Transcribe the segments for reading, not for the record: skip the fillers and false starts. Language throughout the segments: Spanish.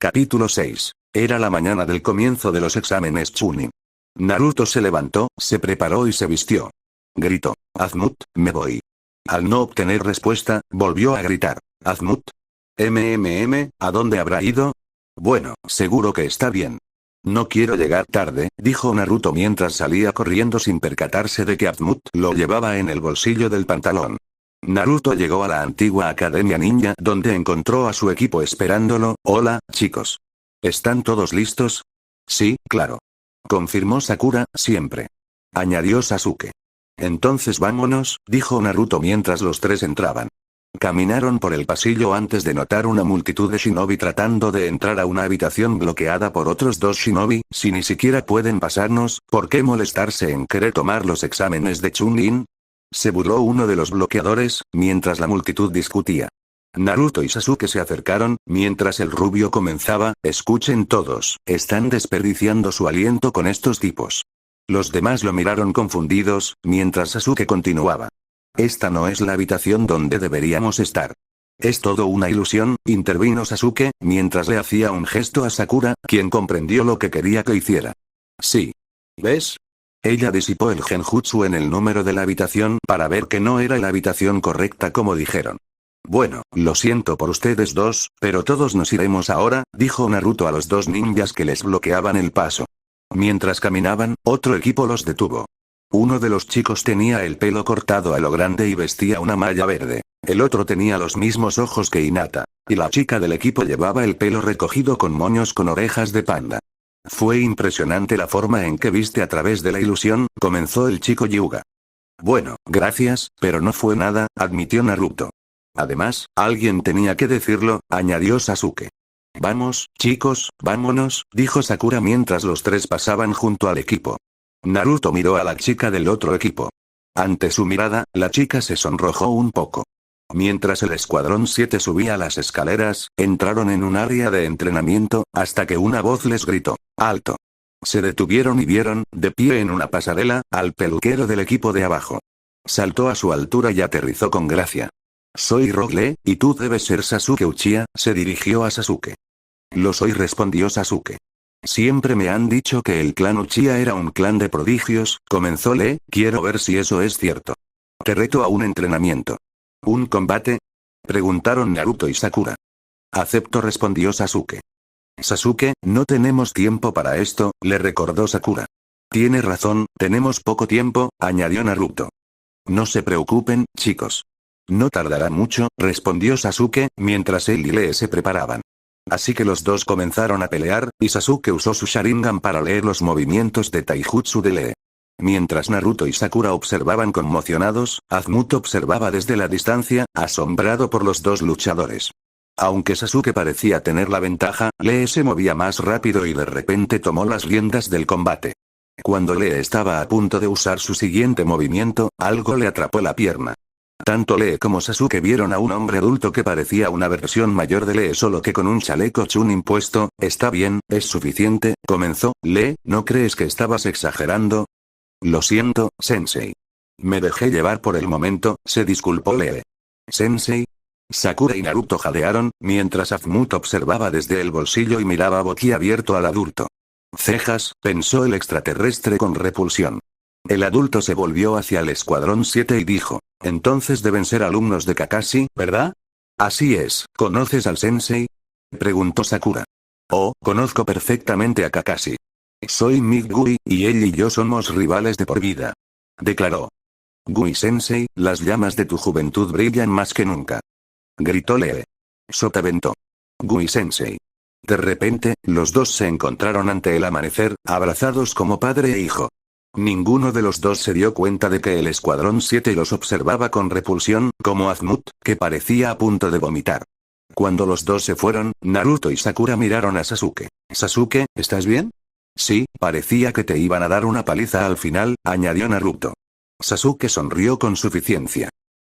Capítulo 6. Era la mañana del comienzo de los exámenes Chunin. Naruto se levantó, se preparó y se vistió. Gritó: Azmut, me voy. Al no obtener respuesta, volvió a gritar: Azmut. ¿A dónde habrá ido? Bueno, seguro que está bien. No quiero llegar tarde, dijo Naruto mientras salía corriendo sin percatarse de que Azmut lo llevaba en el bolsillo del pantalón. Naruto llegó a la antigua Academia Ninja donde encontró a su equipo esperándolo. Hola, chicos. ¿Están todos listos? Sí, claro. Confirmó Sakura, siempre. Añadió Sasuke. Entonces vámonos, dijo Naruto mientras los tres entraban. Caminaron por el pasillo antes de notar una multitud de shinobi tratando de entrar a una habitación bloqueada por otros dos shinobi. Si ni siquiera pueden pasarnos, ¿por qué molestarse en querer tomar los exámenes de Chunin? Se burló uno de los bloqueadores, mientras la multitud discutía. Naruto y Sasuke se acercaron, mientras el rubio comenzaba: escuchen todos, están desperdiciando su aliento con estos tipos. Los demás lo miraron confundidos, mientras Sasuke continuaba. Esta no es la habitación donde deberíamos estar. Es todo una ilusión, intervino Sasuke, mientras le hacía un gesto a Sakura, quien comprendió lo que quería que hiciera. Sí. ¿Ves? Ella disipó el genjutsu en el número de la habitación para ver que no era la habitación correcta como dijeron. Bueno, lo siento por ustedes dos, pero todos nos iremos ahora, dijo Naruto a los dos ninjas que les bloqueaban el paso. Mientras caminaban, otro equipo los detuvo. Uno de los chicos tenía el pelo cortado a lo grande y vestía una malla verde. El otro tenía los mismos ojos que Hinata. Y la chica del equipo llevaba el pelo recogido con moños con orejas de panda. Fue impresionante la forma en que viste a través de la ilusión, comenzó el chico Hyuga. Bueno, gracias, pero no fue nada, admitió Naruto. Además, alguien tenía que decirlo, añadió Sasuke. Vamos, chicos, vámonos, dijo Sakura mientras los tres pasaban junto al equipo. Naruto miró a la chica del otro equipo. Ante su mirada, la chica se sonrojó un poco. Mientras el escuadrón 7 subía las escaleras, entraron en un área de entrenamiento, hasta que una voz les gritó: ¡alto! Se detuvieron y vieron, de pie en una pasarela, al peluquero del equipo de abajo. Saltó a su altura y aterrizó con gracia. Soy Rock Lee, y tú debes ser Sasuke Uchiha, se dirigió a Sasuke. Lo soy, respondió Sasuke. Siempre me han dicho que el clan Uchiha era un clan de prodigios, comenzó Lee, quiero ver si eso es cierto. Te reto a un entrenamiento. ¿Un combate? Preguntaron Naruto y Sakura. Acepto, respondió Sasuke. Sasuke, no tenemos tiempo para esto, le recordó Sakura. Tiene razón, tenemos poco tiempo, añadió Naruto. No se preocupen, chicos. No tardará mucho, respondió Sasuke, mientras él y Lee se preparaban. Así que los dos comenzaron a pelear, y Sasuke usó su Sharingan para leer los movimientos de Taijutsu de Lee. Mientras Naruto y Sakura observaban conmocionados, Azmut observaba desde la distancia, asombrado por los dos luchadores. Aunque Sasuke parecía tener la ventaja, Lee se movía más rápido y de repente tomó las riendas del combate. Cuando Lee estaba a punto de usar su siguiente movimiento, algo le atrapó la pierna. Tanto Lee como Sasuke vieron a un hombre adulto que parecía una versión mayor de Lee solo que con un chaleco Chunin puesto. Está bien, es suficiente, comenzó. Lee, ¿no crees que estabas exagerando? Lo siento, Sensei. Me dejé llevar por el momento, se disculpó Lee. ¿Sensei? Sakura y Naruto jadearon, mientras Azmut observaba desde el bolsillo y miraba boquiabierto al adulto. Cejas, pensó el extraterrestre con repulsión. El adulto se volvió hacia el escuadrón 7 y dijo: entonces deben ser alumnos de Kakashi, ¿verdad? Así es, ¿conoces al sensei? Preguntó Sakura. Oh, conozco perfectamente a Kakashi. Soy Migui, y él y yo somos rivales de por vida. Declaró. Gui-sensei, las llamas de tu juventud brillan más que nunca. Gritó Lee. Sotavento. Gui-sensei. De repente, los dos se encontraron ante el amanecer, abrazados como padre e hijo. Ninguno de los dos se dio cuenta de que el escuadrón 7 los observaba con repulsión, como Azmut, que parecía a punto de vomitar. Cuando los dos se fueron, Naruto y Sakura miraron a Sasuke. Sasuke, ¿estás bien? Sí, parecía que te iban a dar una paliza al final, añadió Naruto. Sasuke sonrió con suficiencia.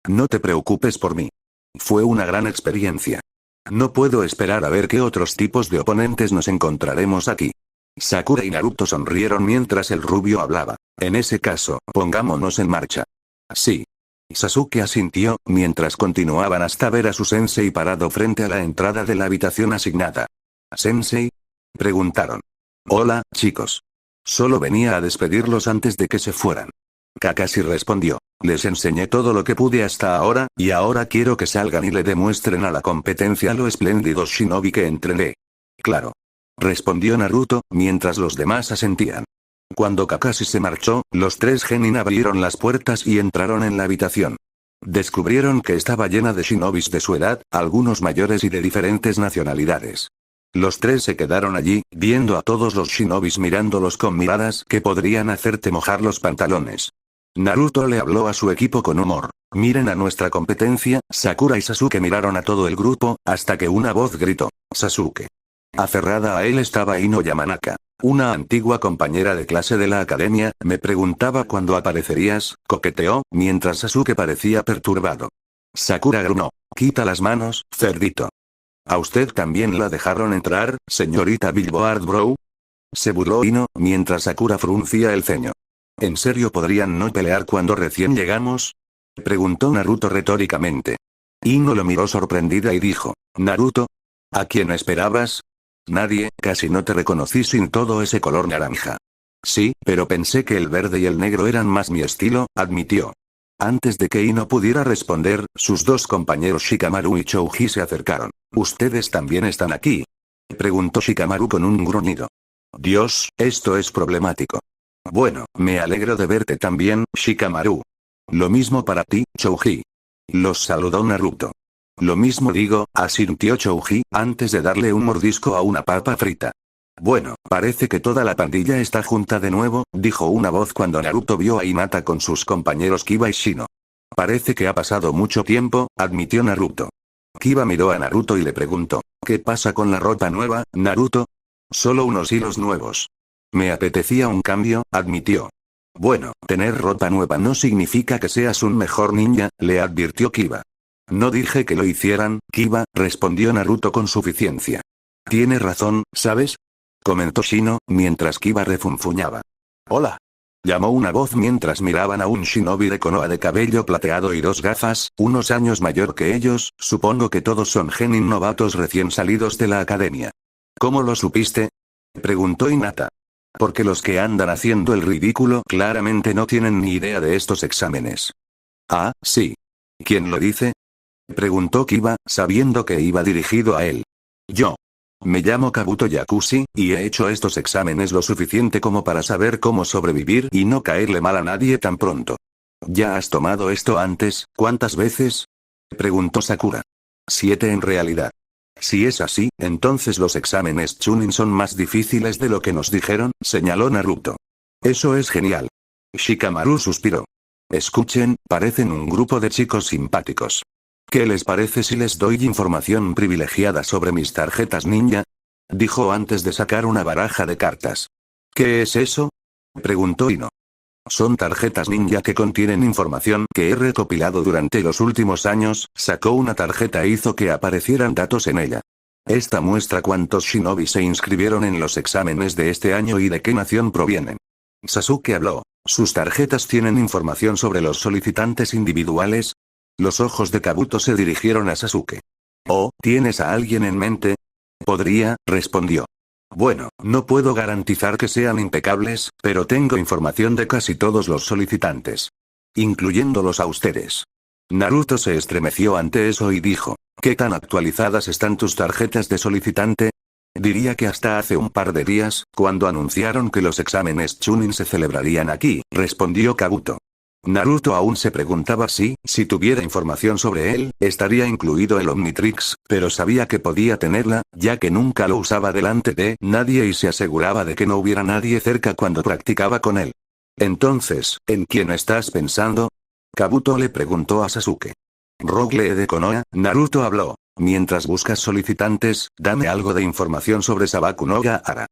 No te preocupes por mí. Fue una gran experiencia. No puedo esperar a ver qué otros tipos de oponentes nos encontraremos aquí. Sakura y Naruto sonrieron mientras el rubio hablaba. En ese caso, pongámonos en marcha. Sí. Sasuke asintió, mientras continuaban hasta ver a su sensei parado frente a la entrada de la habitación asignada. ¿Sensei? Preguntaron. Hola, chicos. Solo venía a despedirlos antes de que se fueran. Kakashi respondió. Les enseñé todo lo que pude hasta ahora, y ahora quiero que salgan y le demuestren a la competencia lo espléndidos shinobi que entrené. Claro. Respondió Naruto, mientras los demás asentían. Cuando Kakashi se marchó, los tres genin abrieron las puertas y entraron en la habitación. Descubrieron que estaba llena de shinobis de su edad, algunos mayores y de diferentes nacionalidades. Los tres se quedaron allí, viendo a todos los shinobis mirándolos con miradas que podrían hacerte mojar los pantalones. Naruto le habló a su equipo con humor. Miren a nuestra competencia. Sakura y Sasuke miraron a todo el grupo, hasta que una voz gritó. Sasuke. Aferrada a él estaba Ino Yamanaka. Una antigua compañera de clase de la academia, me preguntaba cuándo aparecerías, coqueteó, mientras Sasuke parecía perturbado. Sakura gruñó. Quita las manos, cerdito. ¿A usted también la dejaron entrar, señorita Billboard Bro? Se burló Ino, mientras Sakura fruncía el ceño. ¿En serio podrían no pelear cuando recién llegamos? Preguntó Naruto retóricamente. Ino lo miró sorprendida y dijo. Naruto. ¿A quién esperabas? Nadie, casi no te reconocí sin todo ese color naranja. Sí, pero pensé que el verde y el negro eran más mi estilo, admitió. Antes de que Ino pudiera responder, sus dos compañeros Shikamaru y Chouji se acercaron. ¿Ustedes también están aquí? Preguntó Shikamaru con un gruñido. Dios, esto es problemático. Bueno, me alegro de verte también, Shikamaru. Lo mismo para ti, Chouji. Los saludó Naruto. Lo mismo digo, asintió Chouji, antes de darle un mordisco a una papa frita. Bueno, parece que toda la pandilla está junta de nuevo, dijo una voz cuando Naruto vio a Hinata con sus compañeros Kiba y Shino. Parece que ha pasado mucho tiempo, admitió Naruto. Kiba miró a Naruto y le preguntó, ¿qué pasa con la ropa nueva, Naruto? Solo unos hilos nuevos. Me apetecía un cambio, admitió. Bueno, tener ropa nueva no significa que seas un mejor ninja, le advirtió Kiba. No dije que lo hicieran, Kiba, respondió Naruto con suficiencia. Tiene razón, ¿sabes? Comentó Shino, mientras Kiba refunfuñaba. Hola. Llamó una voz mientras miraban a un shinobi de Konoha de cabello plateado y dos gafas, unos años mayor que ellos, supongo que todos son genin novatos recién salidos de la academia. ¿Cómo lo supiste? Preguntó Hinata. Porque los que andan haciendo el ridículo claramente no tienen ni idea de estos exámenes. Ah, sí. ¿Quién lo dice? Preguntó Kiba, sabiendo que iba dirigido a él. Yo. Me llamo Kabuto Yakushi, y he hecho estos exámenes lo suficiente como para saber cómo sobrevivir y no caerle mal a nadie tan pronto. ¿Ya has tomado esto antes? ¿Cuántas veces? Preguntó Sakura. 7 en realidad. Si es así, entonces los exámenes Chunin son más difíciles de lo que nos dijeron, señaló Naruto. Eso es genial. Shikamaru suspiró. Escuchen, parecen un grupo de chicos simpáticos. ¿Qué les parece si les doy información privilegiada sobre mis tarjetas ninja? Dijo antes de sacar una baraja de cartas. ¿Qué es eso? Preguntó Ino. Son tarjetas ninja que contienen información que he recopilado durante los últimos años. Sacó una tarjeta e hizo que aparecieran datos en ella. Esta muestra cuántos shinobi se inscribieron en los exámenes de este año y de qué nación provienen. Sasuke habló. ¿Sus tarjetas tienen información sobre los solicitantes individuales? Los ojos de Kabuto se dirigieron a Sasuke. ¿Oh, tienes a alguien en mente? Podría, respondió. Bueno, no puedo garantizar que sean impecables, pero tengo información de casi todos los solicitantes. Incluyéndolos a ustedes. Naruto se estremeció ante eso y dijo, ¿qué tan actualizadas están tus tarjetas de solicitante? Diría que hasta hace un par de días, cuando anunciaron que los exámenes Chunin se celebrarían aquí, respondió Kabuto. Naruto aún se preguntaba si tuviera información sobre él, estaría incluido el Omnitrix, pero sabía que podía tenerla, ya que nunca lo usaba delante de nadie y se aseguraba de que no hubiera nadie cerca cuando practicaba con él. Entonces, ¿en quién estás pensando? Kabuto le preguntó a Sasuke. Rogue Lee de Konoha, Naruto habló. Mientras buscas solicitantes, dame algo de información sobre Sabaku no Gaara.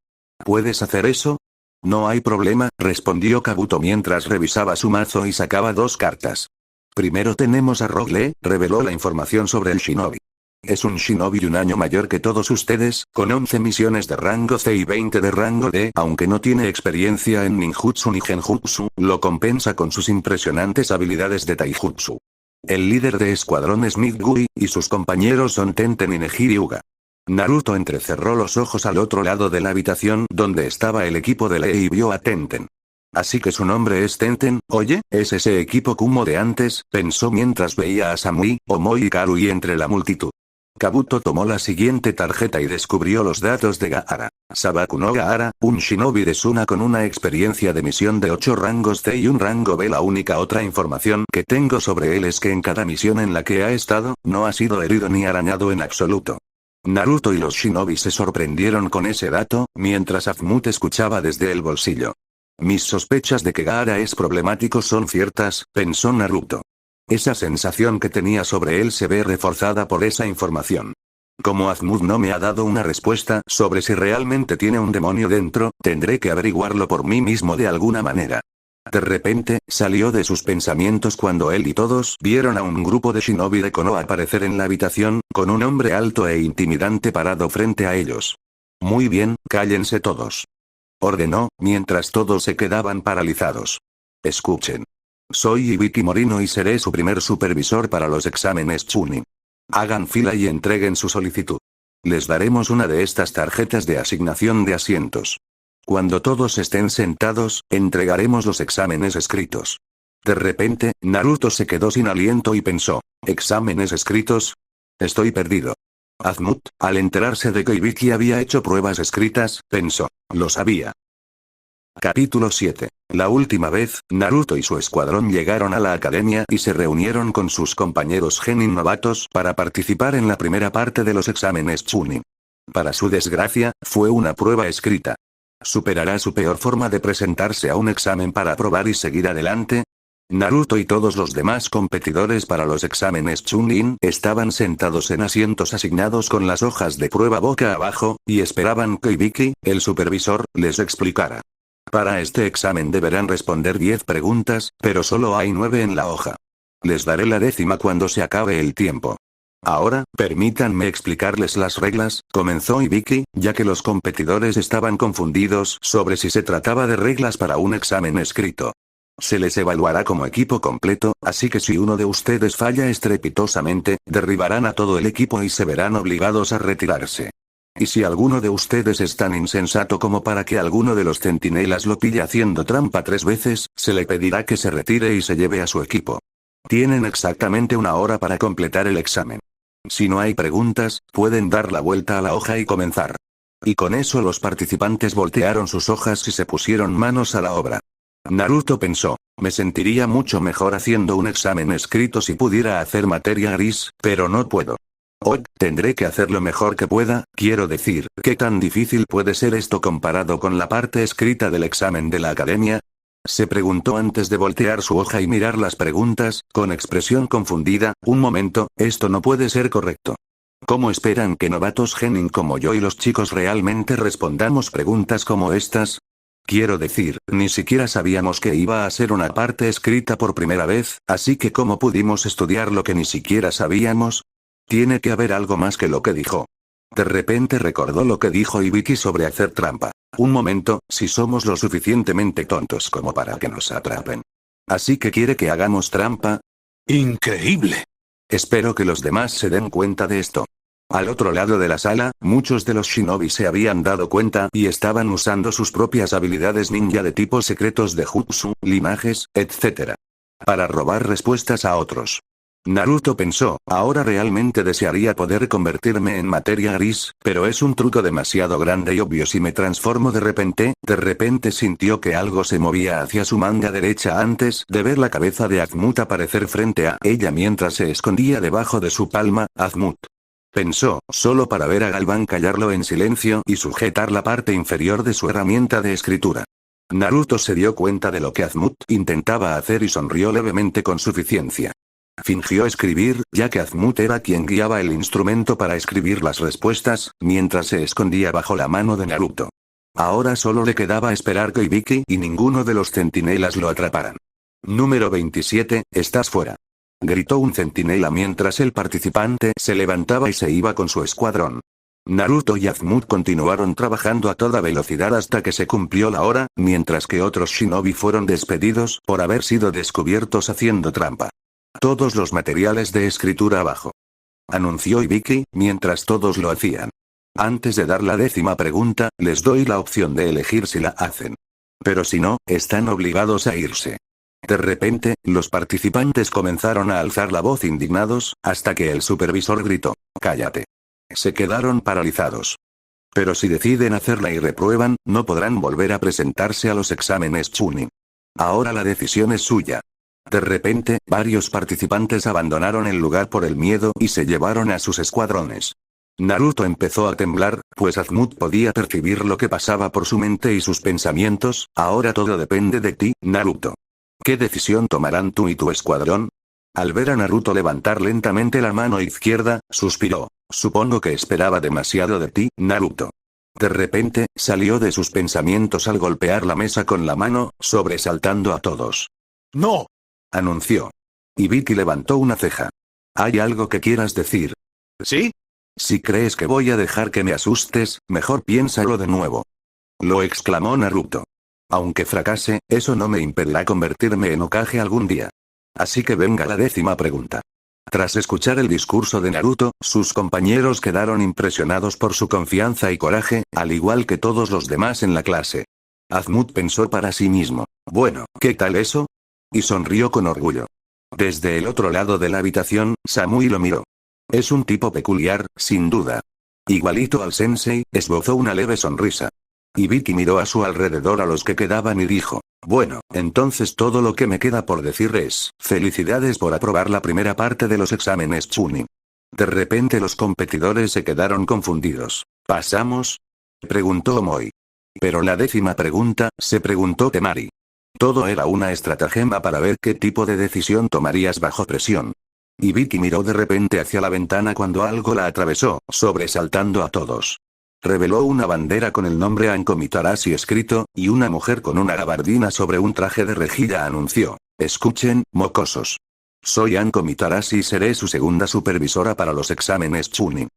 ¿Puedes hacer eso? No hay problema, respondió Kabuto mientras revisaba su mazo y sacaba 2 cartas. Primero tenemos a Rogue Lee, reveló la información sobre el shinobi. Es un shinobi un año mayor que todos ustedes, con 11 misiones de rango C y 20 de rango D, aunque no tiene experiencia en ninjutsu ni genjutsu, lo compensa con sus impresionantes habilidades de taijutsu. El líder de escuadrón es Migui, y sus compañeros son Tenten y Nejiri Uga. Naruto entrecerró los ojos al otro lado de la habitación donde estaba el equipo de Lee y vio a Tenten. Así que su nombre es Tenten, oye, es ese equipo Kumo de antes, pensó mientras veía a Samui, Omoi y Karui entre la multitud. Kabuto tomó la siguiente tarjeta y descubrió los datos de Gaara. Sabaku no Gaara, un shinobi de Suna con una experiencia de misión de 8 rangos C y un rango B. La única otra información que tengo sobre él es que en cada misión en la que ha estado, no ha sido herido ni arañado en absoluto. Naruto y los shinobi se sorprendieron con ese dato, mientras Azmut escuchaba desde el bolsillo. Mis sospechas de que Gaara es problemático son ciertas, pensó Naruto. Esa sensación que tenía sobre él se ve reforzada por esa información. Como Azmut no me ha dado una respuesta sobre si realmente tiene un demonio dentro, tendré que averiguarlo por mí mismo de alguna manera. De repente, salió de sus pensamientos cuando él y todos vieron a un grupo de shinobi de Konoha aparecer en la habitación, con un hombre alto e intimidante parado frente a ellos. Muy bien, cállense todos. Ordenó, mientras todos se quedaban paralizados. Escuchen. Soy Ibiki Morino y seré su primer supervisor para los exámenes Chunin. Hagan fila y entreguen su solicitud. Les daremos una de estas tarjetas de asignación de asientos. Cuando todos estén sentados, entregaremos los exámenes escritos. De repente, Naruto se quedó sin aliento y pensó, ¿exámenes escritos? Estoy perdido. Azmut, al enterarse de que Ibiki había hecho pruebas escritas, pensó, lo sabía. Capítulo 7. La última vez, Naruto y su escuadrón llegaron a la academia y se reunieron con sus compañeros genin novatos para participar en la primera parte de los exámenes Chunin. Para su desgracia, fue una prueba escrita. ¿Superará su peor forma de presentarse a un examen para aprobar y seguir adelante? Naruto y todos los demás competidores para los exámenes Chunin estaban sentados en asientos asignados con las hojas de prueba boca abajo, y esperaban que Ibiki, el supervisor, les explicara. Para este examen deberán responder 10 preguntas, pero solo hay 9 en la hoja. Les daré la 10ª cuando se acabe el tiempo. Ahora, permítanme explicarles las reglas, comenzó Ibiki, ya que los competidores estaban confundidos sobre si se trataba de reglas para un examen escrito. Se les evaluará como equipo completo, así que si uno de ustedes falla estrepitosamente, derribarán a todo el equipo y se verán obligados a retirarse. Y si alguno de ustedes es tan insensato como para que alguno de los centinelas lo pille haciendo trampa 3 veces, se le pedirá que se retire y se lleve a su equipo. Tienen exactamente 1 hora para completar el examen. Si no hay preguntas, pueden dar la vuelta a la hoja y comenzar. Y con eso los participantes voltearon sus hojas y se pusieron manos a la obra. Naruto pensó, me sentiría mucho mejor haciendo un examen escrito si pudiera hacer materia gris, pero no puedo. Hoy, tendré que hacer lo mejor que pueda, quiero decir, ¿qué tan difícil puede ser esto comparado con la parte escrita del examen de la academia? Se preguntó antes de voltear su hoja y mirar las preguntas, con expresión confundida, un momento, esto no puede ser correcto. ¿Cómo esperan que novatos genin como yo y los chicos realmente respondamos preguntas como estas? Quiero decir, ni siquiera sabíamos que iba a ser una parte escrita por primera vez, así que ¿cómo pudimos estudiar lo que ni siquiera sabíamos? Tiene que haber algo más que lo que dijo. De repente recordó lo que dijo Ibiki sobre hacer trampa. Un momento, si somos lo suficientemente tontos como para que nos atrapen. ¿Así que quiere que hagamos trampa? ¡Increíble! Espero que los demás se den cuenta de esto. Al otro lado de la sala, muchos de los shinobi se habían dado cuenta y estaban usando sus propias habilidades ninja de tipos secretos de jutsu, linajes, etc. para robar respuestas a otros. Naruto pensó, ahora realmente desearía poder convertirme en materia gris, pero es un truco demasiado grande y obvio si me transformo de repente sintió que algo se movía hacia su manga derecha antes de ver la cabeza de Azmut aparecer frente a ella mientras se escondía debajo de su palma. Azmut. Pensó, solo para ver a Galván callarlo en silencio y sujetar la parte inferior de su herramienta de escritura. Naruto se dio cuenta de lo que Azmut intentaba hacer y sonrió levemente con suficiencia. Fingió escribir, ya que Azmut era quien guiaba el instrumento para escribir las respuestas, mientras se escondía bajo la mano de Naruto. Ahora solo le quedaba esperar que Ibiki y ninguno de los centinelas lo atraparan. Número 27, estás fuera. Gritó un centinela mientras el participante se levantaba y se iba con su escuadrón. Naruto y Azmut continuaron trabajando a toda velocidad hasta que se cumplió la hora, mientras que otros shinobi fueron despedidos por haber sido descubiertos haciendo trampa. Todos los materiales de escritura abajo. Anunció Ibiki, mientras todos lo hacían. Antes de dar la 10ª pregunta, les doy la opción de elegir si la hacen. Pero si no, están obligados a irse. De repente, los participantes comenzaron a alzar la voz indignados, hasta que el supervisor gritó: «¡Cállate!». Se quedaron paralizados. Pero si deciden hacerla y reprueban, no podrán volver a presentarse a los exámenes Chunin. Ahora la decisión es suya. De repente, varios participantes abandonaron el lugar por el miedo y se llevaron a sus escuadrones. Naruto empezó a temblar, pues Azumut podía percibir lo que pasaba por su mente y sus pensamientos. Ahora todo depende de ti, Naruto. ¿Qué decisión tomarán tú y tu escuadrón? Al ver a Naruto levantar lentamente la mano izquierda, suspiró. Supongo que esperaba demasiado de ti, Naruto. De repente, salió de sus pensamientos al golpear la mesa con la mano, sobresaltando a todos. ¡No!, anunció. Ibiki levantó una ceja. ¿Hay algo que quieras decir? ¿Sí? Si crees que voy a dejar que me asustes, mejor piénsalo de nuevo. Lo exclamó Naruto. Aunque fracase, eso no me impedirá convertirme en Hokage algún día. Así que venga la 10ª pregunta. Tras escuchar el discurso de Naruto, sus compañeros quedaron impresionados por su confianza y coraje, al igual que todos los demás en la clase. Azumut pensó para sí mismo: bueno, ¿qué tal eso? Y sonrió con orgullo. Desde el otro lado de la habitación, Samui lo miró. Es un tipo peculiar, sin duda. Igualito al sensei, esbozó una leve sonrisa. Ibiki miró a su alrededor a los que quedaban y dijo: bueno, entonces todo lo que me queda por decir es: felicidades por aprobar la primera parte de los exámenes Chunin. De repente los competidores se quedaron confundidos. ¿Pasamos?, preguntó Omoi. Pero la 10ª pregunta, se preguntó Temari. Todo era una estratagema para ver qué tipo de decisión tomarías bajo presión. Ibiki miró de repente hacia la ventana cuando algo la atravesó, sobresaltando a todos. Reveló una bandera con el nombre Anko Mitarashi escrito, y una mujer con una gabardina sobre un traje de rejilla anunció: escuchen, mocosos. Soy Anko Mitarashi y seré su segunda supervisora para los exámenes Chunin.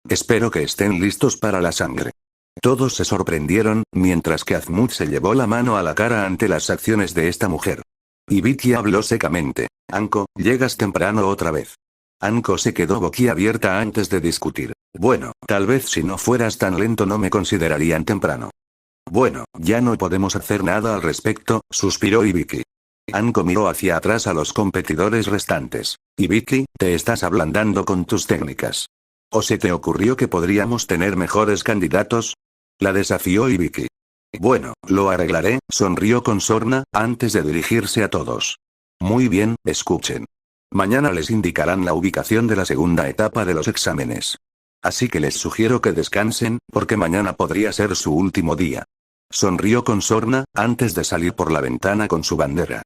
Espero que estén listos para la sangre. Todos se sorprendieron, mientras que Azumut se llevó la mano a la cara ante las acciones de esta mujer. Ibiki habló secamente: Anko, llegas temprano otra vez. Anko se quedó boquiabierta antes de discutir. Bueno, tal vez si no fueras tan lento no me considerarían temprano. Bueno, ya no podemos hacer nada al respecto, suspiró Ibiki. Anko miró hacia atrás a los competidores restantes. Ibiki, te estás ablandando con tus técnicas. ¿O se te ocurrió que podríamos tener mejores candidatos? La desafió Ibiki. Bueno, lo arreglaré, sonrió con sorna, antes de dirigirse a todos. Muy bien, escuchen. Mañana les indicarán la ubicación de la segunda etapa de los exámenes. Así que les sugiero que descansen, porque mañana podría ser su último día. Sonrió con sorna, antes de salir por la ventana con su bandera.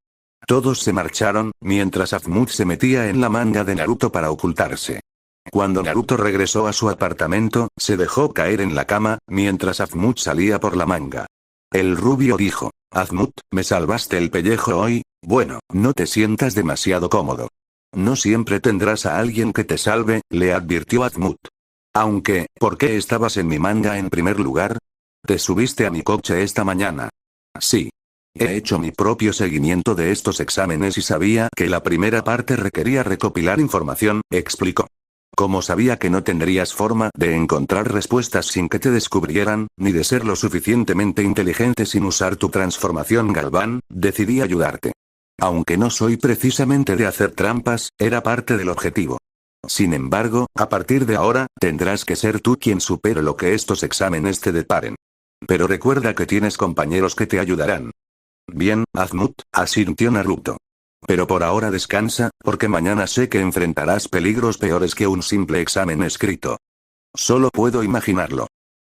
Todos se marcharon, mientras Azumut se metía en la manga de Naruto para ocultarse. Cuando Naruto regresó a su apartamento, se dejó caer en la cama, mientras Azumut salía por la manga. El rubio dijo: Azumut, me salvaste el pellejo hoy. Bueno, no te sientas demasiado cómodo. No siempre tendrás a alguien que te salve, le advirtió Azumut. Aunque, ¿por qué estabas en mi manga en primer lugar? ¿Te subiste a mi coche esta mañana? Sí. He hecho mi propio seguimiento de estos exámenes y sabía que la primera parte requería recopilar información, explicó. Como sabía que no tendrías forma de encontrar respuestas sin que te descubrieran, ni de ser lo suficientemente inteligente sin usar tu transformación Galván, decidí ayudarte. Aunque no soy precisamente de hacer trampas, era parte del objetivo. Sin embargo, a partir de ahora, tendrás que ser tú quien supere lo que estos exámenes te deparen. Pero recuerda que tienes compañeros que te ayudarán. Bien, Azumut, asintió Naruto. Pero por ahora descansa, porque mañana sé que enfrentarás peligros peores que un simple examen escrito. Solo puedo imaginarlo.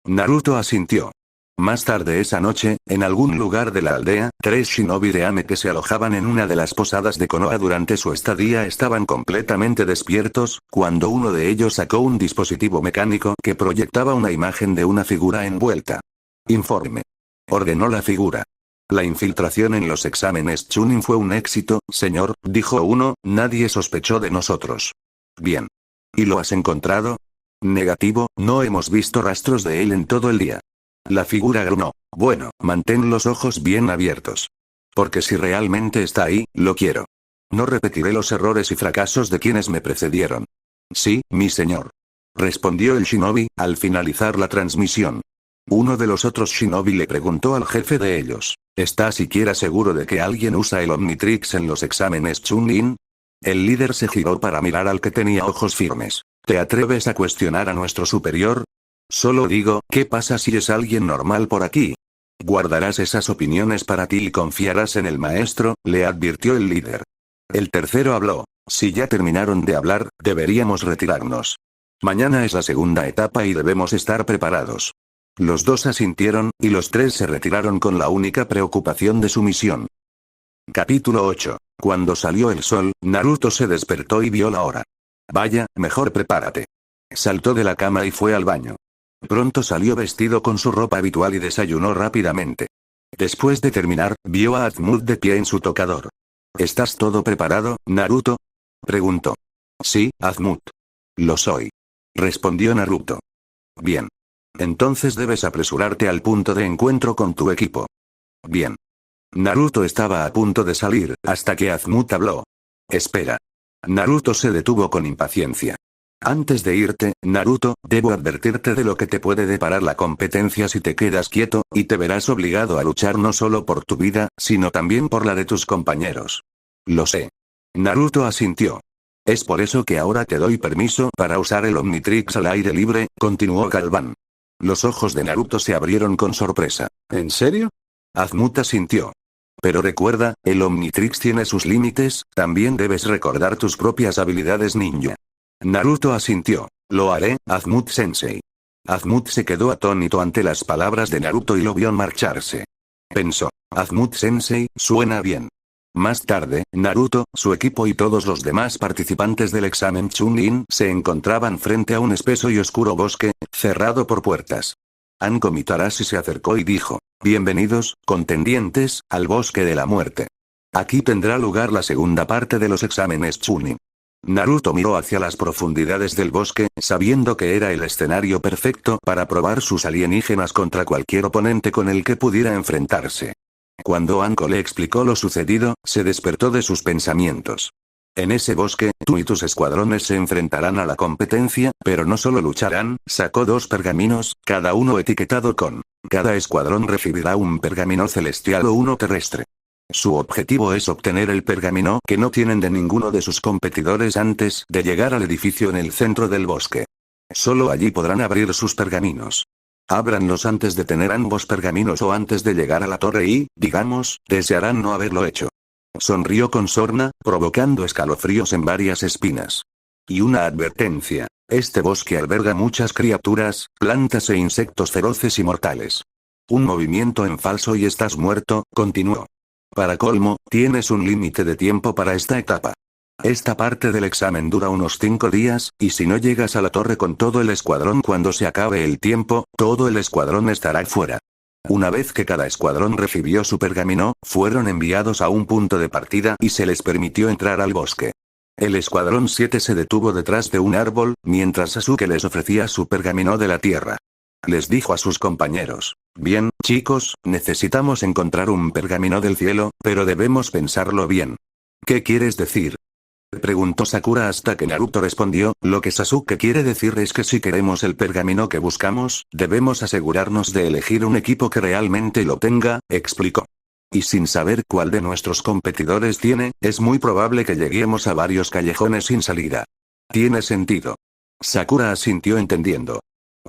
Naruto asintió. Más tarde esa noche, en algún lugar de la aldea, 3 shinobi de Ame que se alojaban en una de las posadas de Konoha durante su estadía estaban completamente despiertos, cuando uno de ellos sacó un dispositivo mecánico que proyectaba una imagen de una figura envuelta. Informe. Ordenó la figura. La infiltración en los exámenes Chunin fue un éxito, señor, dijo uno, nadie sospechó de nosotros. Bien. ¿Y lo has encontrado? Negativo, no hemos visto rastros de él en todo el día. La figura gruñó. Bueno, mantén los ojos bien abiertos. Porque si realmente está ahí, lo quiero. No repetiré los errores y fracasos de quienes me precedieron. Sí, mi señor. respondió el shinobi, al finalizar la transmisión. Uno de los otros shinobi le preguntó al jefe de ellos, ¿está siquiera seguro de que alguien usa el Omnitrix en los exámenes Chunin? El líder se giró para mirar al que tenía ojos firmes. ¿Te atreves a cuestionar a nuestro superior? Solo digo, ¿qué pasa si es alguien normal por aquí? Guardarás esas opiniones para ti y confiarás en el maestro, le advirtió el líder. El tercero habló. Si ya terminaron de hablar, deberíamos retirarnos. Mañana es la segunda etapa y debemos estar preparados. Los dos asintieron, y los tres se retiraron con la única preocupación de su misión. Capítulo 8. Cuando salió el sol, Naruto se despertó y vio la hora. Vaya, mejor prepárate. Saltó de la cama y fue al baño. Pronto salió vestido con su ropa habitual y desayunó rápidamente. Después de terminar, vio a Azumut de pie en su tocador. ¿Estás todo preparado, Naruto? Preguntó. Sí, Azumut. Lo soy. Respondió Naruto. Bien. Entonces debes apresurarte al punto de encuentro con tu equipo. Bien. Naruto estaba a punto de salir, hasta que Azumut habló. Espera. Naruto se detuvo con impaciencia. Antes de irte, Naruto, debo advertirte de lo que te puede deparar la competencia si te quedas quieto, y te verás obligado a luchar no solo por tu vida, sino también por la de tus compañeros. Lo sé. Naruto asintió. Es por eso que ahora te doy permiso para usar el Omnitrix al aire libre, continuó Galván. Los ojos de Naruto se abrieron con sorpresa. ¿En serio? Azumut asintió. Pero recuerda, el Omnitrix tiene sus límites, también debes recordar tus propias habilidades ninja. Naruto asintió. Lo haré, Azumut-sensei. Azumut se quedó atónito ante las palabras de Naruto y lo vio marcharse. Pensó. Azumut-sensei, suena bien. Más tarde, Naruto, su equipo y todos los demás participantes del examen Chunin se encontraban frente a un espeso y oscuro bosque, cerrado por puertas. Anko Mitarashi se acercó y dijo, bienvenidos, contendientes, al bosque de la muerte. Aquí tendrá lugar la segunda parte de los exámenes Chunin. Naruto miró hacia las profundidades del bosque, sabiendo que era el escenario perfecto para probar sus alienígenas contra cualquier oponente con el que pudiera enfrentarse. Cuando Anko le explicó lo sucedido, se despertó de sus pensamientos. En ese bosque, tú y tus escuadrones se enfrentarán a la competencia, pero no solo lucharán, sacó 2 pergaminos, cada uno etiquetado con. Cada escuadrón recibirá un pergamino celestial o uno terrestre. Su objetivo es obtener el pergamino que no tienen de ninguno de sus competidores antes de llegar al edificio en el centro del bosque. Solo allí podrán abrir sus pergaminos. Ábranlos antes de tener ambos pergaminos o antes de llegar a la torre y, digamos, desearán no haberlo hecho. Sonrió con sorna, provocando escalofríos en varias espinas. Y una advertencia. Este bosque alberga muchas criaturas, plantas e insectos feroces y mortales. Un movimiento en falso y estás muerto, continuó. Para colmo, tienes un límite de tiempo para esta etapa. Esta parte del examen dura unos 5 días, y si no llegas a la torre con todo el escuadrón cuando se acabe el tiempo, todo el escuadrón estará fuera. Una vez que cada escuadrón recibió su pergamino, fueron enviados a un punto de partida y se les permitió entrar al bosque. El escuadrón 7 se detuvo detrás de un árbol, mientras Sasuke les ofrecía su pergamino de la tierra. Les dijo a sus compañeros. Bien, chicos, necesitamos encontrar un pergamino del cielo, pero debemos pensarlo bien. ¿Qué quieres decir? Preguntó Sakura hasta que Naruto respondió, lo que Sasuke quiere decir es que si queremos el pergamino que buscamos, debemos asegurarnos de elegir un equipo que realmente lo tenga, explicó. Y sin saber cuál de nuestros competidores tiene, es muy probable que lleguemos a varios callejones sin salida. Tiene sentido. Sakura asintió entendiendo.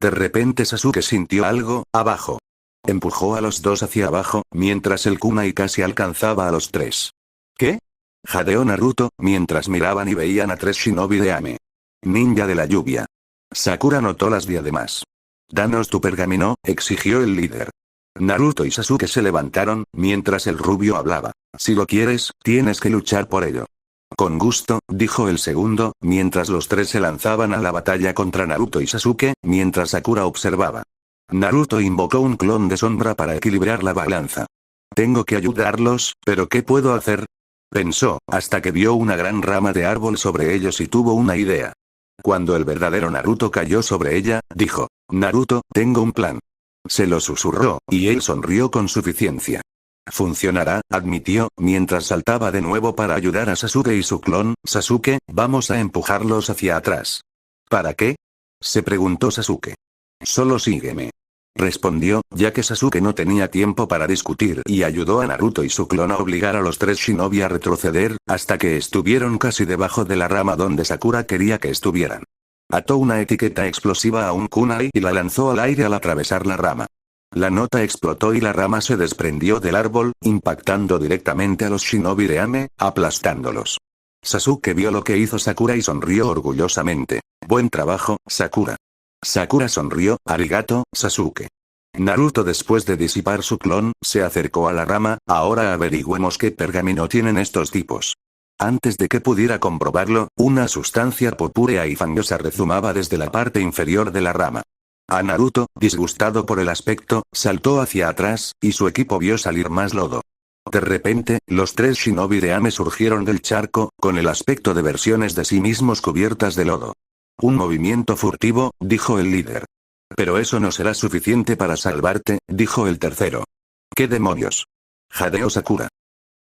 De repente Sasuke sintió algo, abajo. Empujó a los dos hacia abajo, mientras el kunai casi alcanzaba a los 3. ¿Qué? Jadeó Naruto, mientras miraban y veían a 3 shinobi de Ame. Ninja de la lluvia. Sakura notó las diademas. Danos tu pergamino, exigió el líder. Naruto y Sasuke se levantaron, mientras el rubio hablaba. Si lo quieres, tienes que luchar por ello. Con gusto, dijo el segundo, mientras los 3 se lanzaban a la batalla contra Naruto y Sasuke, mientras Sakura observaba. Naruto invocó un clon de sombra para equilibrar la balanza. Tengo que ayudarlos, pero ¿qué puedo hacer? Pensó, hasta que vio una gran rama de árbol sobre ellos y tuvo una idea. Cuando el verdadero Naruto cayó sobre ella, dijo, Naruto, tengo un plan. Se lo susurró, y él sonrió con suficiencia. Funcionará, admitió, mientras saltaba de nuevo para ayudar a Sasuke y su clon. Sasuke, vamos a empujarlos hacia atrás. ¿Para qué? se preguntó Sasuke. Solo sígueme. Respondió, ya que Sasuke no tenía tiempo para discutir y ayudó a Naruto y su clon a obligar a los tres shinobi a retroceder, hasta que estuvieron casi debajo de la rama donde Sakura quería que estuvieran. Ató una etiqueta explosiva a un kunai y la lanzó al aire al atravesar la rama. La nota explotó y la rama se desprendió del árbol, impactando directamente a los shinobi de Ame, aplastándolos. Sasuke vio lo que hizo Sakura y sonrió orgullosamente. Buen trabajo, Sakura. Sakura sonrió, arigato, Sasuke. Naruto, después de disipar su clon, se acercó a la rama. Ahora averigüemos qué pergamino tienen estos tipos. Antes de que pudiera comprobarlo, una sustancia purpúrea y fangosa rezumaba desde la parte inferior de la rama. A Naruto, disgustado por el aspecto, saltó hacia atrás, y su equipo vio salir más lodo. De repente, los tres shinobi de Ame surgieron del charco, con el aspecto de versiones de sí mismos cubiertas de lodo. Un movimiento furtivo, dijo el líder. Pero eso no será suficiente para salvarte, dijo el tercero. ¿Qué demonios? Jadeó Sakura.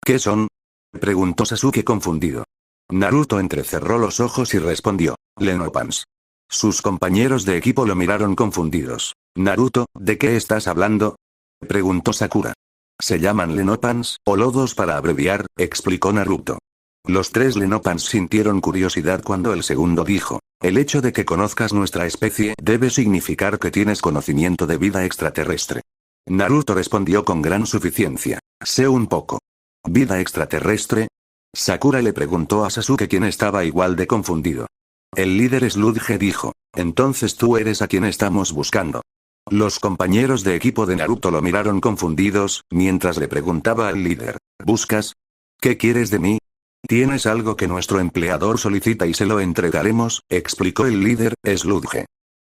¿Qué son? Preguntó Sasuke confundido. Naruto entrecerró los ojos y respondió. Lenopans. Sus compañeros de equipo lo miraron confundidos. Naruto, ¿de qué estás hablando? Preguntó Sakura. Se llaman Lenopans, o lodos para abreviar, explicó Naruto. Los tres Lenopans sintieron curiosidad cuando el segundo dijo. El hecho de que conozcas nuestra especie debe significar que tienes conocimiento de vida extraterrestre. Naruto respondió con gran suficiencia. Sé un poco. ¿Vida extraterrestre? Sakura le preguntó a Sasuke, quien estaba igual de confundido. El líder Sludge dijo. Entonces tú eres a quien estamos buscando. Los compañeros de equipo de Naruto lo miraron confundidos, mientras le preguntaba al líder. ¿Buscas? ¿Qué quieres de mí? Tienes algo que nuestro empleador solicita y se lo entregaremos, explicó el líder, Sludge.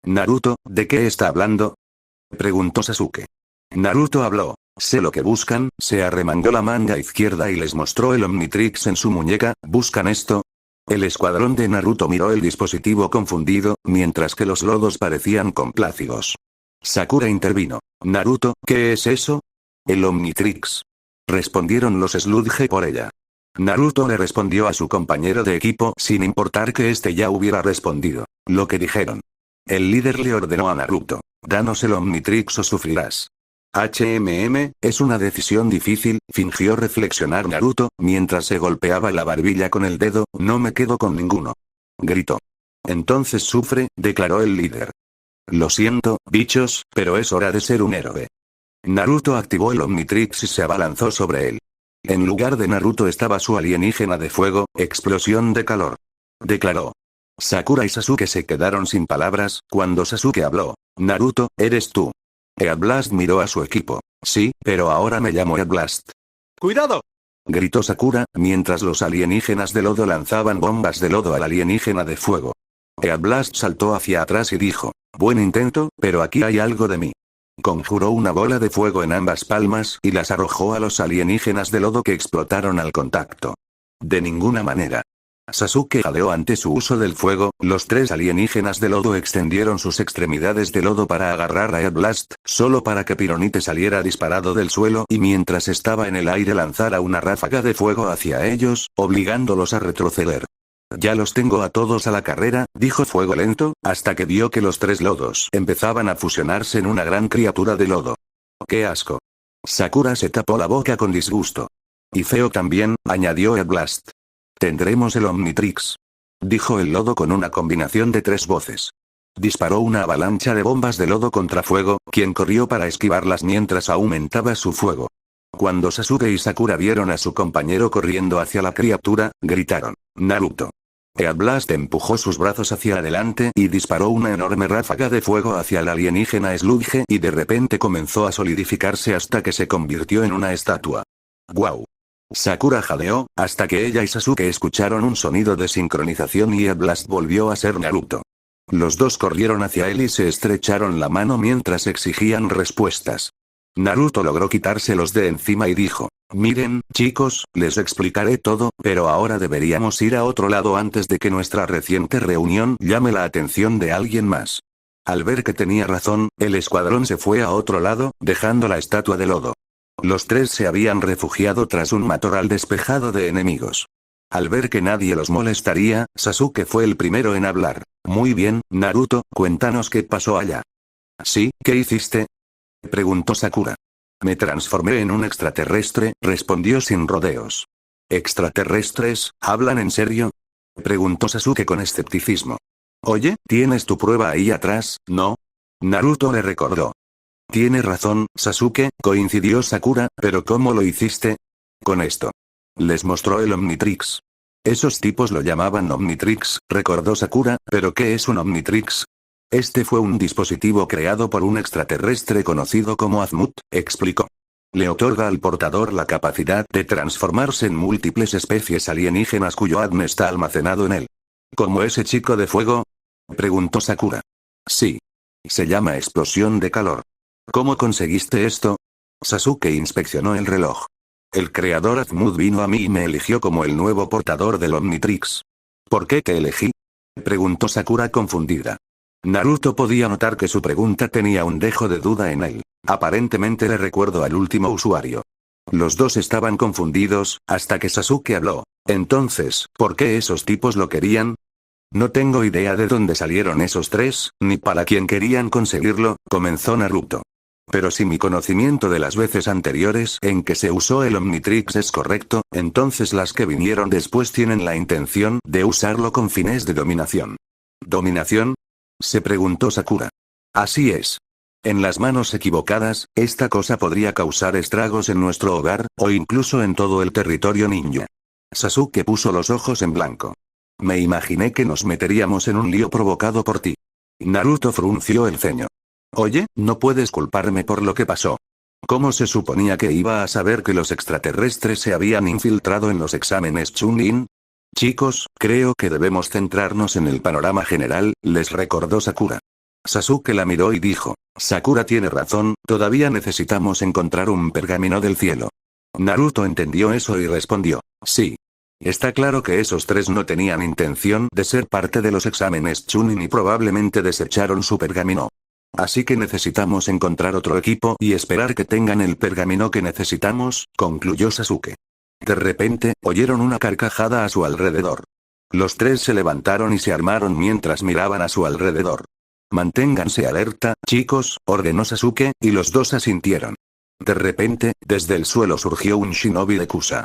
Naruto, ¿de qué está hablando? Preguntó Sasuke. Naruto habló. Sé lo que buscan, se arremangó la manga izquierda y les mostró el Omnitrix en su muñeca. ¿Buscan esto? El escuadrón de Naruto miró el dispositivo confundido, mientras que los lodos parecían complacidos. Sakura intervino. Naruto, ¿qué es eso? El Omnitrix. Respondieron los Sludge por ella. Naruto le respondió a su compañero de equipo sin importar que éste ya hubiera respondido. Lo que dijeron. El líder le ordenó a Naruto. Danos el Omnitrix o sufrirás. Es una decisión difícil, fingió reflexionar Naruto, mientras se golpeaba la barbilla con el dedo. No me quedo con ninguno. Gritó. Entonces sufre, declaró el líder. Lo siento, bichos, pero es hora de ser un héroe. Naruto activó el Omnitrix y se abalanzó sobre él. En lugar de Naruto estaba su alienígena de fuego, explosión de calor. Declaró. Sakura y Sasuke se quedaron sin palabras, cuando Sasuke habló. Naruto, ¿eres tú? Earblast miró a su equipo. Sí, pero ahora me llamo Earblast. ¡Cuidado! Gritó Sakura, mientras los alienígenas de lodo lanzaban bombas de lodo al alienígena de fuego. Earblast saltó hacia atrás y dijo. Buen intento, pero aquí hay algo de mí. Conjuró una bola de fuego en ambas palmas y las arrojó a los alienígenas de lodo que explotaron al contacto. De ninguna manera. Sasuke jadeó ante su uso del fuego. Los tres alienígenas de lodo extendieron sus extremidades de lodo para agarrar a Earblast, solo para que Pyronite saliera disparado del suelo y mientras estaba en el aire lanzara una ráfaga de fuego hacia ellos, obligándolos a retroceder. Ya los tengo a todos a la carrera, dijo Fuego Lento, hasta que vio que los tres lodos empezaban a fusionarse en una gran criatura de lodo. ¡Qué asco! Sakura se tapó la boca con disgusto. Y feo también, añadió Earblast. Tendremos el Omnitrix. Dijo el lodo con una combinación de tres voces. Disparó una avalancha de bombas de lodo contra Fuego, quien corrió para esquivarlas mientras aumentaba su fuego. Cuando Sasuke y Sakura vieron a su compañero corriendo hacia la criatura, gritaron. Naruto. Earblast empujó sus brazos hacia adelante y disparó una enorme ráfaga de fuego hacia el alienígena Sludge y de repente comenzó a solidificarse hasta que se convirtió en una estatua. ¡Guau! Sakura jadeó, hasta que ella y Sasuke escucharon un sonido de sincronización y Earblast volvió a ser Naruto. Los dos corrieron hacia él y se estrecharon la mano mientras exigían respuestas. Naruto logró quitárselos de encima y dijo. Miren, chicos, les explicaré todo, pero ahora deberíamos ir a otro lado antes de que nuestra reciente reunión llame la atención de alguien más. Al ver que tenía razón, el escuadrón se fue a otro lado, dejando la estatua de lodo. Los tres se habían refugiado tras un matorral despejado de enemigos. Al ver que nadie los molestaría, Sasuke fue el primero en hablar. Muy bien, Naruto, cuéntanos qué pasó allá. ¿Sí? ¿Qué hiciste? Preguntó Sakura. Me transformé en un extraterrestre, respondió sin rodeos. ¿Extraterrestres, hablan en serio? Preguntó Sasuke con escepticismo. Oye, ¿tienes tu prueba ahí atrás, no? Naruto le recordó. Tienes razón, Sasuke, coincidió Sakura, pero ¿cómo lo hiciste? Con esto. Les mostró el Omnitrix. Esos tipos lo llamaban Omnitrix, recordó Sakura, ¿pero qué es un Omnitrix? Este fue un dispositivo creado por un extraterrestre conocido como Azmut, explicó. Le otorga al portador la capacidad de transformarse en múltiples especies alienígenas cuyo ADN está almacenado en él. ¿Como ese chico de fuego? Preguntó Sakura. Sí. Se llama explosión de calor. ¿Cómo conseguiste esto? Sasuke inspeccionó el reloj. El creador Azmut vino a mí y me eligió como el nuevo portador del Omnitrix. ¿Por qué te elegí? Preguntó Sakura confundida. Naruto podía notar que su pregunta tenía un dejo de duda en él. Aparentemente le recuerdo al último usuario. Los dos estaban confundidos, hasta que Sasuke habló. Entonces, ¿por qué esos tipos lo querían? No tengo idea de dónde salieron esos tres, ni para quién querían conseguirlo, comenzó Naruto. Pero si mi conocimiento de las veces anteriores en que se usó el Omnitrix es correcto, entonces las que vinieron después tienen la intención de usarlo con fines de dominación. ¿Dominación? Se preguntó Sakura. Así es. En las manos equivocadas, esta cosa podría causar estragos en nuestro hogar, o incluso en todo el territorio ninja. Sasuke puso los ojos en blanco. Me imaginé que nos meteríamos en un lío provocado por ti. Naruto frunció el ceño. Oye, no puedes culparme por lo que pasó. ¿Cómo se suponía que iba a saber que los extraterrestres se habían infiltrado en los exámenes Chunin? Chicos, creo que debemos centrarnos en el panorama general, les recordó Sakura. Sasuke la miró y dijo, Sakura tiene razón, todavía necesitamos encontrar un pergamino del cielo. Naruto entendió eso y respondió, sí. Está claro que esos tres no tenían intención de ser parte de los exámenes Chunin y probablemente desecharon su pergamino. Así que necesitamos encontrar otro equipo y esperar que tengan el pergamino que necesitamos, concluyó Sasuke. De repente, oyeron una carcajada a su alrededor. Los tres se levantaron y se armaron mientras miraban a su alrededor. Manténganse alerta, chicos, ordenó Sasuke, y los dos asintieron. De repente, desde el suelo surgió un shinobi de Kusa.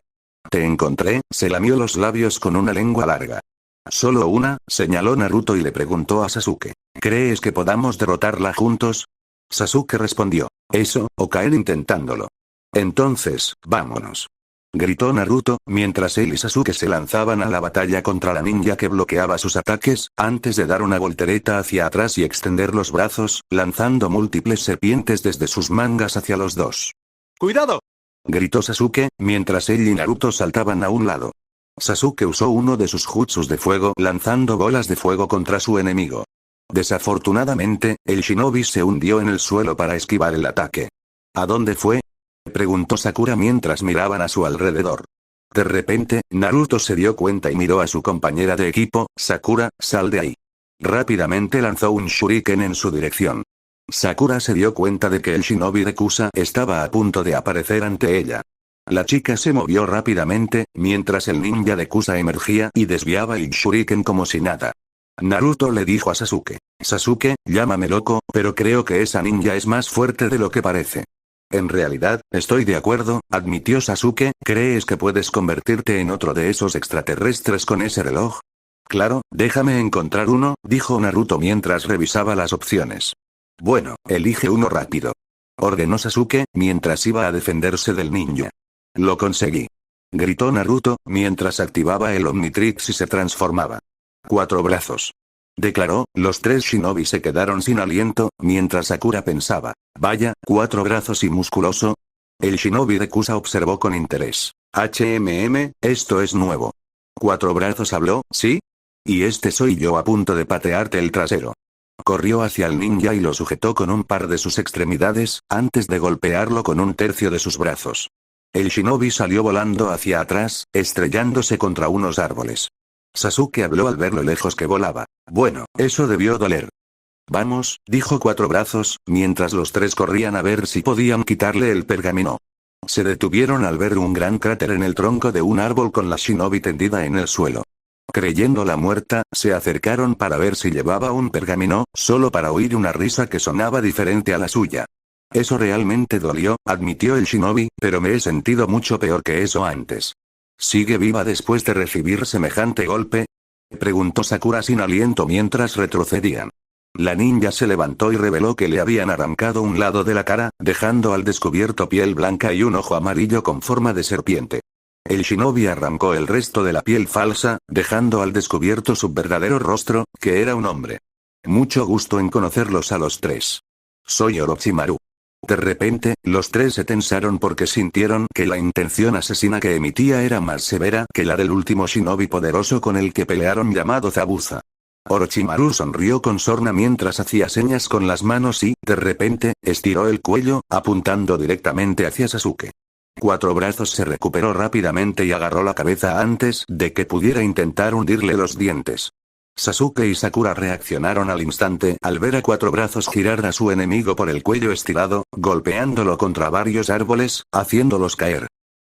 Te encontré, se lamió los labios con una lengua larga. Solo una, señaló Naruto y le preguntó a Sasuke. ¿Crees que podamos derrotarla juntos? Sasuke respondió. Eso, o caer intentándolo. Entonces, vámonos. Gritó Naruto, mientras él y Sasuke se lanzaban a la batalla contra la ninja que bloqueaba sus ataques, antes de dar una voltereta hacia atrás y extender los brazos, lanzando múltiples serpientes desde sus mangas hacia los dos. ¡Cuidado! Gritó Sasuke, mientras él y Naruto saltaban a un lado. Sasuke usó uno de sus jutsus de fuego lanzando bolas de fuego contra su enemigo. Desafortunadamente, el shinobi se hundió en el suelo para esquivar el ataque. ¿A dónde fue? Preguntó Sakura mientras miraban a su alrededor. De repente, Naruto se dio cuenta y miró a su compañera de equipo, Sakura, sal de ahí. Rápidamente lanzó un shuriken en su dirección. Sakura se dio cuenta de que el shinobi de Kusa estaba a punto de aparecer ante ella. La chica se movió rápidamente, mientras el ninja de Kusa emergía y desviaba el shuriken como si nada. Naruto le dijo a Sasuke. Sasuke, llámame loco, pero creo que esa ninja es más fuerte de lo que parece. En realidad, estoy de acuerdo, admitió Sasuke, ¿crees que puedes convertirte en otro de esos extraterrestres con ese reloj? Claro, déjame encontrar uno, dijo Naruto mientras revisaba las opciones. Bueno, elige uno rápido. Ordenó Sasuke, mientras iba a defenderse del ninja. Lo conseguí. Gritó Naruto, mientras activaba el Omnitrix y se transformaba. 4 brazos. Declaró, los tres shinobi se quedaron sin aliento, mientras Sakura pensaba, vaya, 4 brazos y musculoso. El shinobi de Kusa observó con interés. Esto es nuevo. 4 brazos habló, ¿sí? Y este soy yo a punto de patearte el trasero. Corrió hacia el ninja y lo sujetó con un par de sus extremidades, antes de golpearlo con un tercio de sus brazos. El shinobi salió volando hacia atrás, estrellándose contra unos árboles. Sasuke habló al ver lo lejos que volaba. Bueno, eso debió doler. Vamos, dijo 4 brazos, mientras los tres corrían a ver si podían quitarle el pergamino. Se detuvieron al ver un gran cráter en el tronco de un árbol con la shinobi tendida en el suelo. Creyéndola muerta, se acercaron para ver si llevaba un pergamino, solo para oír una risa que sonaba diferente a la suya. Eso realmente dolió, admitió el shinobi, pero me he sentido mucho peor que eso antes. ¿Sigue viva después de recibir semejante golpe? Preguntó Sakura sin aliento mientras retrocedían. La ninja se levantó y reveló que le habían arrancado un lado de la cara, dejando al descubierto piel blanca y un ojo amarillo con forma de serpiente. El shinobi arrancó el resto de la piel falsa, dejando al descubierto su verdadero rostro, que era un hombre. Mucho gusto en conocerlos a los tres. Soy Orochimaru. De repente, los tres se tensaron porque sintieron que la intención asesina que emitía era más severa que la del último shinobi poderoso con el que pelearon llamado Zabuza. Orochimaru sonrió con sorna mientras hacía señas con las manos y, de repente, estiró el cuello, apuntando directamente hacia Sasuke. Cuatro brazos se recuperó rápidamente y agarró la cabeza antes de que pudiera intentar hundirle los dientes. Sasuke y Sakura reaccionaron al instante al ver a Cuatro Brazos girar a su enemigo por el cuello estirado, golpeándolo contra varios árboles, haciéndolos caer.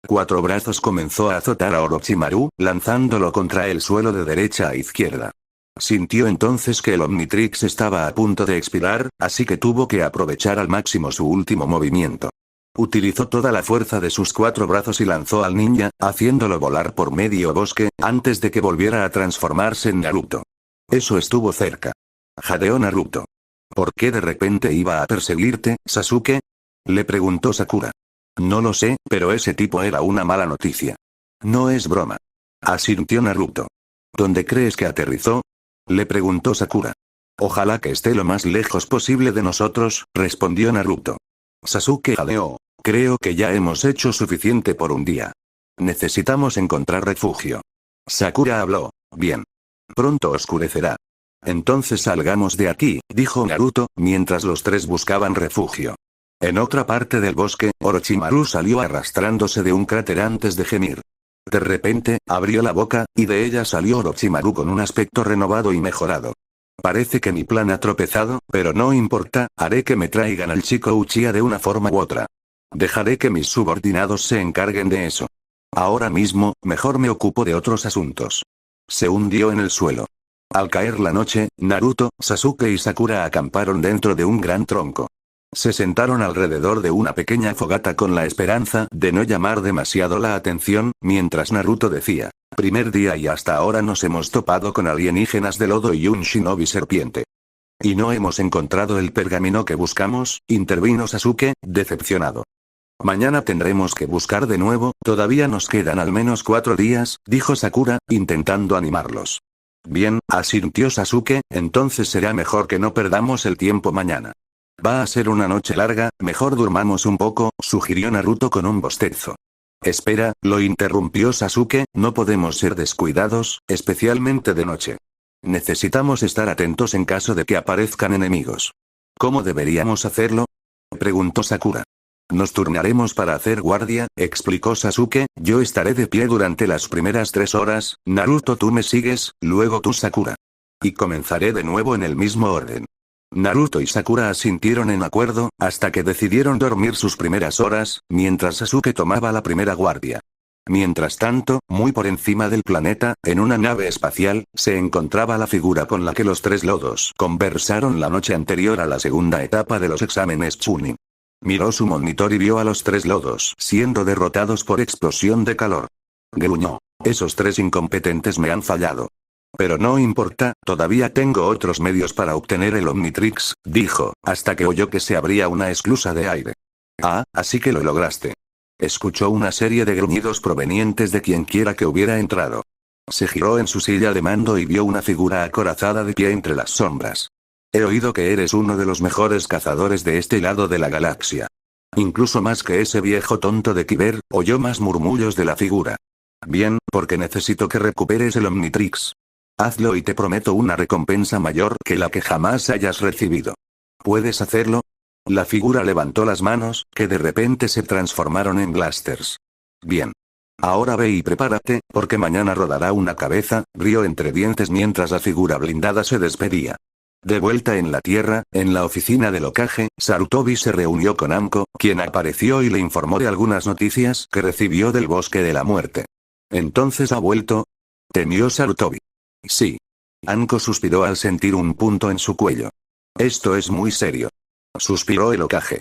Cuatro Brazos comenzó a azotar a Orochimaru, lanzándolo contra el suelo de derecha a izquierda. Sintió entonces que el Omnitrix estaba a punto de expirar, así que tuvo que aprovechar al máximo su último movimiento. Utilizó toda la fuerza de sus cuatro brazos y lanzó al ninja, haciéndolo volar por medio bosque, antes de que volviera a transformarse en Naruto. Eso estuvo cerca. Jadeó Naruto. ¿Por qué de repente iba a perseguirte, Sasuke? Le preguntó Sakura. No lo sé, pero ese tipo era una mala noticia. No es broma. Asintió Naruto. ¿Dónde crees que aterrizó? Le preguntó Sakura. Ojalá que esté lo más lejos posible de nosotros, respondió Naruto. Sasuke jadeó. Creo que ya hemos hecho suficiente por un día. Necesitamos encontrar refugio. Sakura habló. Bien. Pronto oscurecerá. Entonces salgamos de aquí, dijo Naruto, mientras los tres buscaban refugio. En otra parte del bosque, Orochimaru salió arrastrándose de un cráter antes de gemir. De repente, abrió la boca, y de ella salió Orochimaru con un aspecto renovado y mejorado. Parece que mi plan ha tropezado, pero no importa, haré que me traigan al chico Uchiha de una forma u otra. Dejaré que mis subordinados se encarguen de eso. Ahora mismo, mejor me ocupo de otros asuntos. Se hundió en el suelo. Al caer la noche, Naruto, Sasuke y Sakura acamparon dentro de un gran tronco. Se sentaron alrededor de una pequeña fogata con la esperanza de no llamar demasiado la atención, mientras Naruto decía, primer día y hasta ahora nos hemos topado con alienígenas de lodo y un shinobi serpiente. Y no hemos encontrado el pergamino que buscamos, intervino Sasuke, decepcionado. Mañana tendremos que buscar de nuevo, todavía nos quedan al menos 4 días, dijo Sakura, intentando animarlos. Bien, asintió Sasuke, entonces será mejor que no perdamos el tiempo mañana. Va a ser una noche larga, mejor durmamos un poco, sugirió Naruto con un bostezo. Espera, lo interrumpió Sasuke, no podemos ser descuidados, especialmente de noche. Necesitamos estar atentos en caso de que aparezcan enemigos. ¿Cómo deberíamos hacerlo? Preguntó Sakura. Nos turnaremos para hacer guardia, explicó Sasuke, yo estaré de pie durante las primeras 3 horas, Naruto tú me sigues, luego tú Sakura. Y comenzaré de nuevo en el mismo orden. Naruto y Sakura asintieron en acuerdo, hasta que decidieron dormir sus primeras horas, mientras Sasuke tomaba la primera guardia. Mientras tanto, muy por encima del planeta, en una nave espacial, se encontraba la figura con la que los tres lodos conversaron la noche anterior a la segunda etapa de los exámenes Chunin. Miró su monitor y vio a los tres lodos siendo derrotados por explosión de calor. Gruñó. Esos tres incompetentes me han fallado. Pero no importa, todavía tengo otros medios para obtener el Omnitrix, dijo, hasta que oyó que se abría una esclusa de aire. Ah, así que lo lograste. Escuchó una serie de gruñidos provenientes de quienquiera que hubiera entrado. Se giró en su silla de mando y vio una figura acorazada de pie entre las sombras. He oído que eres uno de los mejores cazadores de este lado de la galaxia. Incluso más que ese viejo tonto de Kiber, oyó más murmullos de la figura. Bien, porque necesito que recuperes el Omnitrix. Hazlo y te prometo una recompensa mayor que la que jamás hayas recibido. ¿Puedes hacerlo? La figura levantó las manos, que de repente se transformaron en blasters. Bien. Ahora ve y prepárate, porque mañana rodará una cabeza, rió entre dientes mientras la figura blindada se despedía. De vuelta en la Tierra, en la oficina del Hokage, Sarutobi se reunió con Anko, quien apareció y le informó de algunas noticias que recibió del Bosque de la Muerte. ¿Entonces ha vuelto? Temió Sarutobi. Sí. Anko suspiró al sentir un punto en su cuello. Esto es muy serio. Suspiró el Hokage.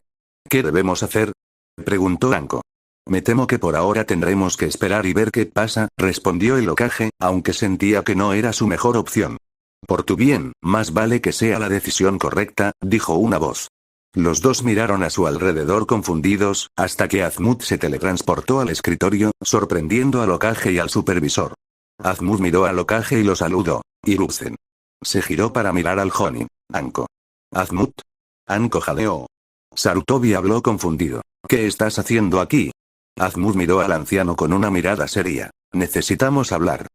¿Qué debemos hacer? Preguntó Anko. Me temo que por ahora tendremos que esperar y ver qué pasa, respondió el Hokage, aunque sentía que no era su mejor opción. Por tu bien, más vale que sea la decisión correcta, dijo una voz. Los dos miraron a su alrededor confundidos, hasta que Azmut se teletransportó al escritorio, sorprendiendo al Hokage y al supervisor. Azmut miró al Hokage y lo saludó. Hiruzen. Se giró para mirar al Jonin. Anko. Azmut. Anko jadeó. Sarutobi habló confundido. ¿Qué estás haciendo aquí? Azmut miró al anciano con una mirada seria. Necesitamos hablar.